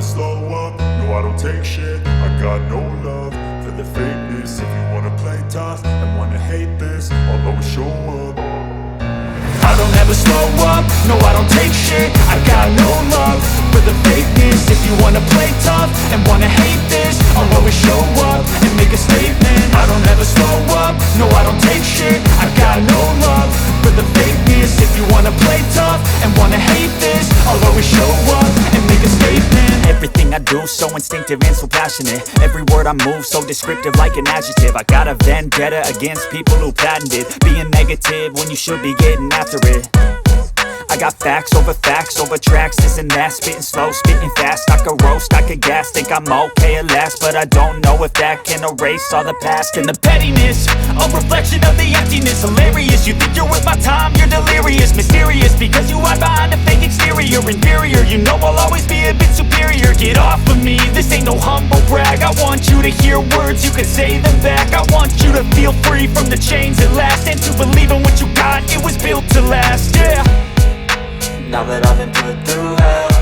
slow up, no I don't take shit. I got no love for the fakeness. If you wanna play tough and wanna hate this, I'll always show up. I don't ever slow up, no I don't take shit. I got no love for the fakeness. If you wanna play tough and wanna hate this, I'll always show up and make a statement. I don't ever slow up, no I don't take shit. I got no love for the fakeness. If you wanna play tough and wanna hate this, I'll always show up and make a statement. Everything I do so instinctive and so passionate. Every word I move so descriptive like an adjective. I got a vendetta against people who patented being negative when you should be getting after it. I got facts over tracks, this and that. Spitting slow, spitting fast, I could roast, I could gas. Think I'm okay at last, but I don't know if that can erase all the past. And the pettiness, a reflection of the emptiness. Hilarious, you think you're worth my time, you're delirious. Mysterious, because you hide behind a fake exterior. Inferior, you know I'll always be a bit superior. Get off of me, this ain't no humble brag. I want you to hear words, you can say them back. I want you to feel free from the chains at last, and to believe in what you got, it was built to last, yeah. Now that I've been put through hell,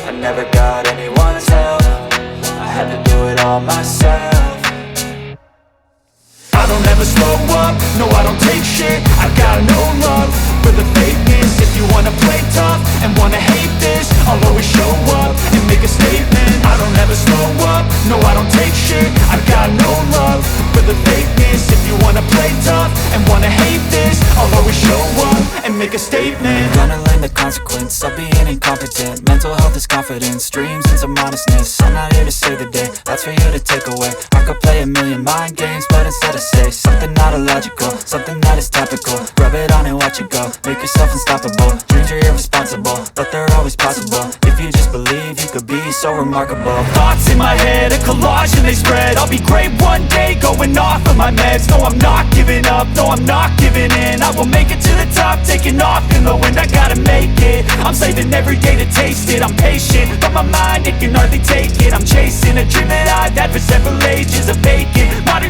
I never got anyone's help. I had to do it all myself. I don't ever slow up, no I don't take shit. I got no love for the fakeness. If you wanna play tough and wanna hate this, I'll always show up and make a statement. I don't ever slow up, no I don't take shit. I got no love for the fakeness. If you wanna play tough and wanna hate this, I'll always show up and make a statement. Gonna learn the consequence of being incompetent. Mental health is confidence, dreams and some modestness. I'm not here to save the day, that's for you to take away. I could play a million mind games, but instead I say something not illogical, something that is topical. Rub it on and watch it go, make yourself unstoppable. Dreams are irresponsible, but they're always possible. If you just believe, you could be so remarkable. Thoughts in my head, a collage and they spread. I'll be great one day, going off of my meds. No, I'm not giving up, no, I'm not giving in. I will make it to the top, taking off in the wind. I gotta make it, I'm saving every day to taste it. I'm patient, but my mind, it can hardly take it. I'm chasing a dream that I've had for several ages. A vacant, modern